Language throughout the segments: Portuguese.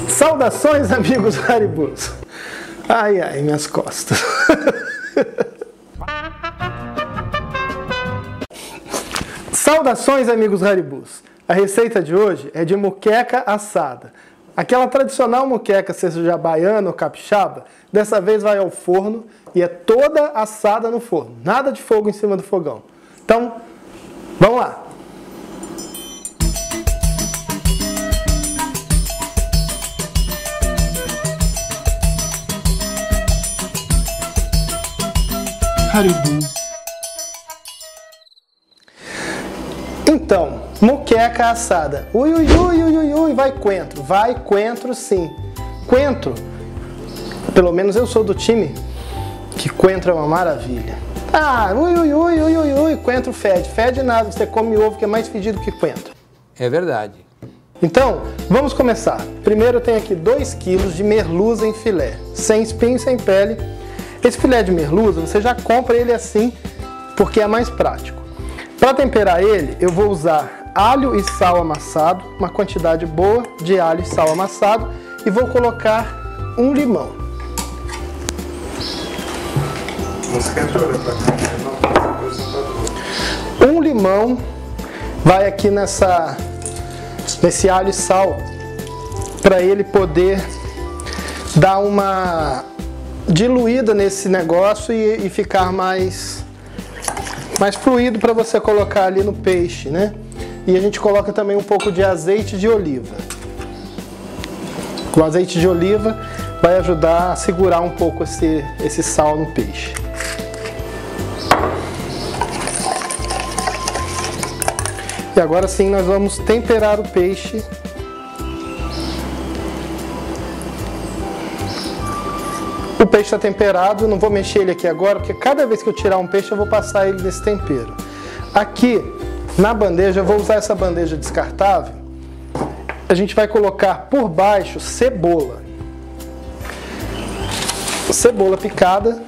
Saudações, amigos Haribus! Ai, ai, minhas costas. Saudações, amigos Haribus! A receita de hoje é de moqueca assada. Aquela tradicional moqueca, seja baiana ou capixaba, dessa vez vai ao forno e é toda assada no forno. Nada de fogo em cima do fogão. Então, vamos lá! Haribu. Então, moqueca assada. Ui, ui, ui, ui, ui, ui, vai coentro. Vai coentro sim. Coentro, pelo menos eu sou do time que coentro é uma maravilha. Ah, ui, ui, ui, ui, ui, ui, coentro fede. Fede nada, você come ovo que é mais fedido que coentro. É verdade. Então, vamos começar. Primeiro eu tenho aqui 2 kg de merluza em filé, sem espinho e sem pele. Esse filé de merluza, você já compra ele assim, porque é mais prático. Para temperar ele, eu vou usar alho e sal amassado, uma quantidade boa de alho e sal amassado, e vou colocar um limão. Um limão vai aqui nesse alho e sal, para ele poder dar uma diluída nesse negócio e ficar mais fluido para você colocar ali no peixe, né? E a gente coloca também um pouco de azeite de oliva. O azeite de oliva vai ajudar a segurar um pouco esse sal no peixe. E agora sim nós vamos temperar o peixe. O peixe está temperado, não vou mexer ele aqui agora, porque cada vez que eu tirar um peixe eu vou passar ele nesse tempero. Aqui na bandeja, eu vou usar essa bandeja descartável, a gente vai colocar por baixo cebola. Cebola picada.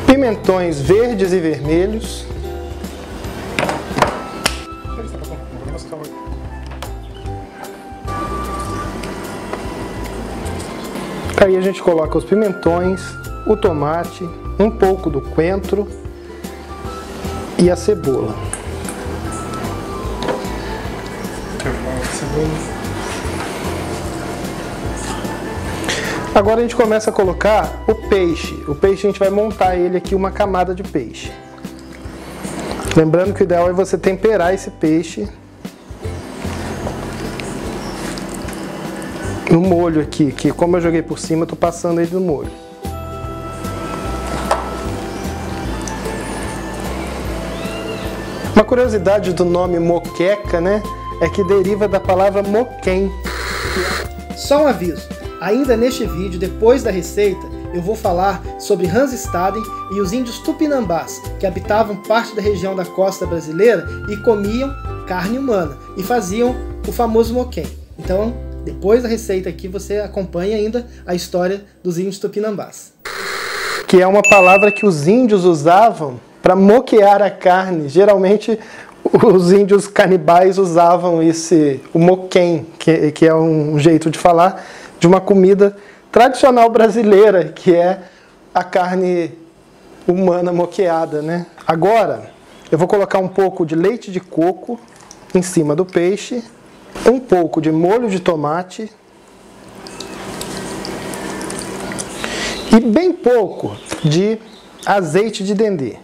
Pimentões verdes e vermelhos. Aí a gente coloca os pimentões, o tomate, um pouco do coentro e a cebola. Agora a gente começa a colocar o peixe. O peixe a gente vai montar ele aqui, uma camada de peixe. Lembrando que o ideal é você temperar esse peixe no molho aqui, que como eu joguei por cima, eu tô passando ele no molho. Uma curiosidade do nome moqueca, né, é que deriva da palavra moquém. Só um aviso. Ainda neste vídeo, depois da receita, eu vou falar sobre Hansestaden e os índios tupinambás, que habitavam parte da região da costa brasileira e comiam carne humana e faziam o famoso moquém. Então, depois da receita aqui, você acompanha ainda a história dos índios tupinambás. Que é uma palavra que os índios usavam para moquear a carne. Geralmente, os índios canibais usavam o moquém, que é um jeito de falar de uma comida tradicional brasileira, que é a carne humana moqueada, né? Agora, eu vou colocar um pouco de leite de coco em cima do peixe, um pouco de molho de tomate e bem pouco de azeite de dendê.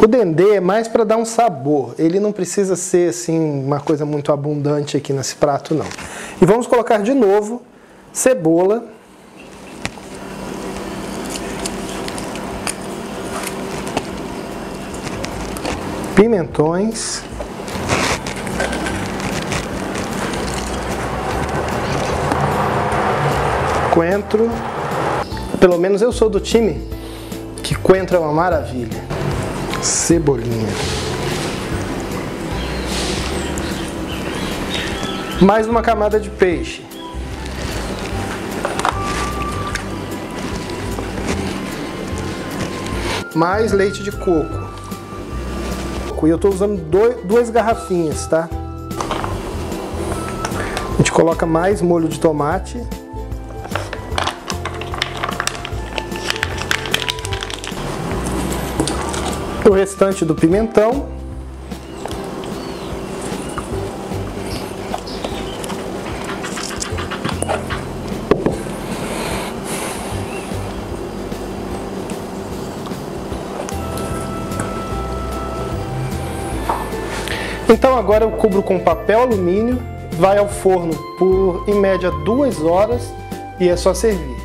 O dendê é mais para dar um sabor, ele não precisa ser assim uma coisa muito abundante aqui nesse prato não. E vamos colocar de novo cebola, pimentões, coentro. Pelo menos eu sou do time que coentro é uma maravilha. Cebolinha. Mais uma camada de peixe. Mais leite de coco. E eu estou usando duas garrafinhas, tá? A gente coloca mais molho de tomate. O restante do pimentão. Então agora eu cubro com papel alumínio, vai ao forno por em média 2 horas e é só servir.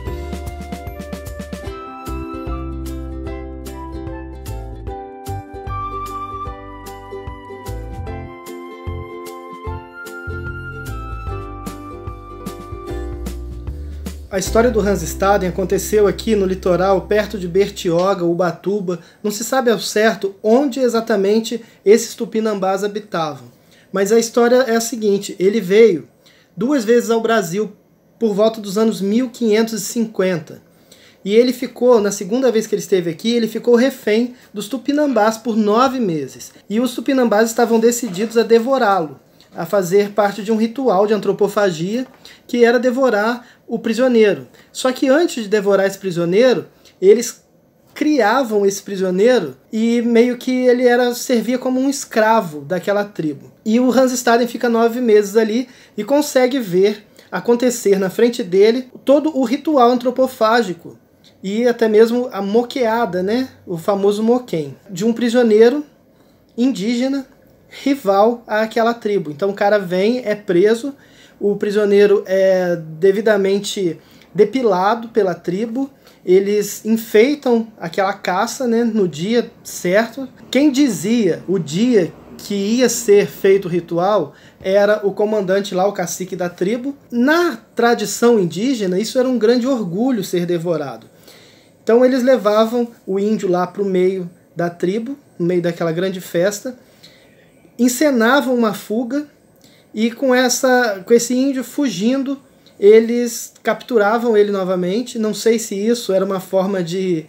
A história do Hans Staden aconteceu aqui no litoral, perto de Bertioga, Ubatuba. Não se sabe ao certo onde exatamente esses tupinambás habitavam. Mas a história é a seguinte, ele veio 2 vezes ao Brasil por volta dos anos 1550. E ele ficou, na segunda vez que ele esteve aqui, ele ficou refém dos tupinambás por 9 meses. E os tupinambás estavam decididos a devorá-lo, a fazer parte de um ritual de antropofagia, que era devorar o prisioneiro. Só que antes de devorar esse prisioneiro, eles criavam esse prisioneiro e meio que ele servia como um escravo daquela tribo. E o Hans Staden fica 9 meses ali e consegue ver acontecer na frente dele todo o ritual antropofágico e até mesmo a moqueada, né? O famoso moquém, de um prisioneiro indígena rival àquela tribo. Então o cara vem, é preso, o prisioneiro é devidamente depilado pela tribo, eles enfeitam aquela caça, né, no dia certo. Quem dizia o dia que ia ser feito o ritual era o comandante lá, o cacique da tribo. Na tradição indígena, isso era um grande orgulho ser devorado. Então eles levavam o índio lá para o meio da tribo, no meio daquela grande festa, encenavam uma fuga e com esse índio fugindo, eles capturavam ele novamente. Não sei se isso era uma forma de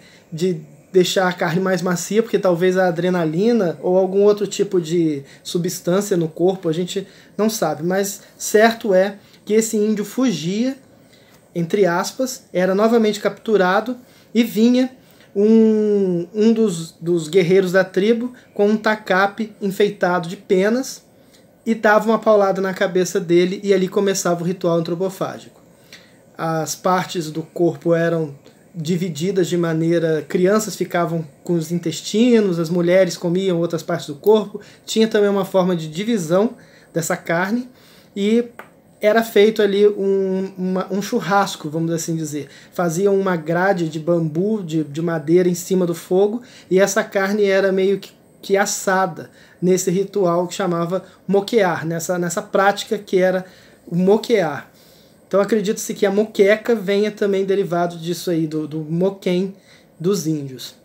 deixar a carne mais macia, porque talvez a adrenalina ou algum outro tipo de substância no corpo, a gente não sabe. Mas certo é que esse índio fugia, entre aspas, era novamente capturado e vinha um dos guerreiros da tribo com um tacape enfeitado de penas e dava uma paulada na cabeça dele e ali começava o ritual antropofágico. As partes do corpo eram divididas de maneira... Crianças ficavam com os intestinos, as mulheres comiam outras partes do corpo. Tinha também uma forma de divisão dessa carne e era feito ali um churrasco, vamos assim dizer. Faziam uma grade de bambu, de madeira em cima do fogo e essa carne era meio que assada nesse ritual que chamava moquear, nessa prática que era o moquear. Então acredita-se que a moqueca venha também derivado disso aí, do moquém dos índios.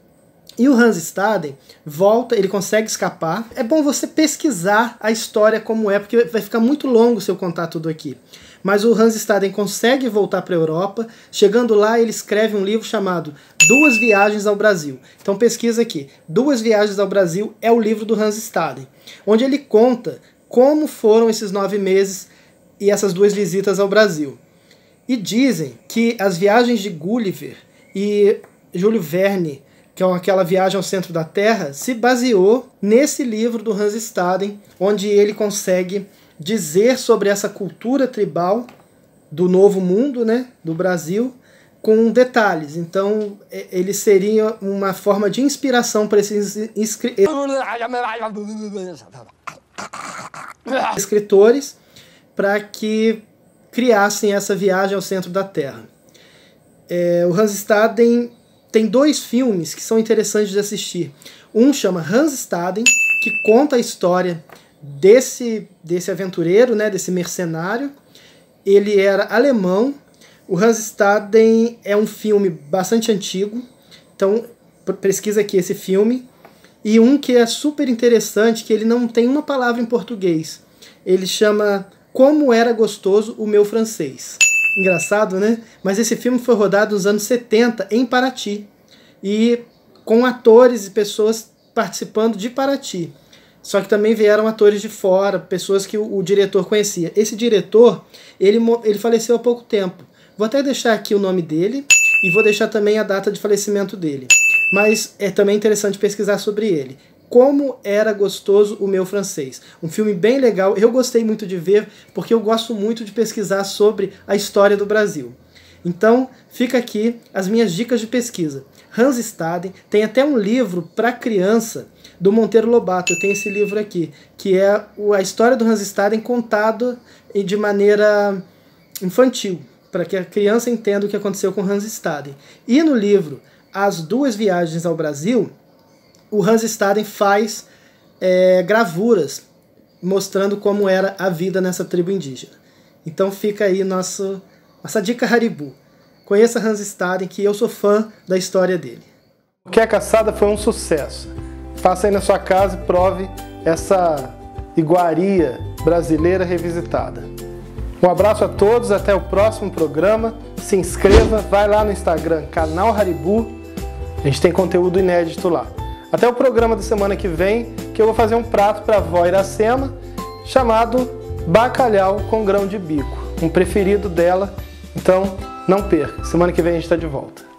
E o Hans Staden volta, ele consegue escapar. É bom você pesquisar a história como é, porque vai ficar muito longo se eu contar tudo aqui. Mas o Hans Staden consegue voltar para a Europa. Chegando lá, ele escreve um livro chamado 2 Viagens ao Brasil. Então pesquisa aqui. 2 Viagens ao Brasil é o livro do Hans Staden, onde ele conta como foram esses 9 meses e essas 2 visitas ao Brasil. E dizem que as viagens de Gulliver e Júlio Verne, que é aquela viagem ao centro da Terra, se baseou nesse livro do Hans Staden, onde ele consegue dizer sobre essa cultura tribal do Novo Mundo, né, do Brasil, com detalhes. Então, ele seria uma forma de inspiração para esses escritores para que criassem essa viagem ao centro da Terra. O Hans Staden tem 2 filmes que são interessantes de assistir. Um chama Hans Staden, que conta a história desse aventureiro, né, desse mercenário. Ele era alemão. O Hans Staden é um filme bastante antigo, então pesquisa aqui esse filme. E um que é super interessante, que ele não tem uma palavra em português. Ele chama Como Era Gostoso o Meu Francês. Engraçado, né? Mas esse filme foi rodado nos anos 70 em Paraty, e com atores e pessoas participando de Paraty. Só que também vieram atores de fora, pessoas que o diretor conhecia. Esse diretor, ele faleceu há pouco tempo. Vou até deixar aqui o nome dele e vou deixar também a data de falecimento dele. Mas é também interessante pesquisar sobre ele. Como Era Gostoso o Meu Francês. Um filme bem legal, eu gostei muito de ver, porque eu gosto muito de pesquisar sobre a história do Brasil. Então, fica aqui as minhas dicas de pesquisa. Hans Staden, tem até um livro para criança do Monteiro Lobato, eu tenho esse livro aqui, que é a história do Hans Staden contado de maneira infantil, para que a criança entenda o que aconteceu com Hans Staden. E no livro As Duas Viagens ao Brasil, o Hans Staden faz gravuras mostrando como era a vida nessa tribo indígena. Então fica aí nossa dica Haribu. Conheça Hans Staden, que eu sou fã da história dele. Moqueca assada foi um sucesso. Faça aí na sua casa e prove essa iguaria brasileira revisitada. Um abraço a todos, até o próximo programa. Se inscreva, vai lá no Instagram, canal Haribu. A gente tem conteúdo inédito lá. Até o programa da semana que vem, que eu vou fazer um prato para a avó Iracema, chamado bacalhau com grão de bico, um preferido dela. Então, não perca, semana que vem a gente está de volta.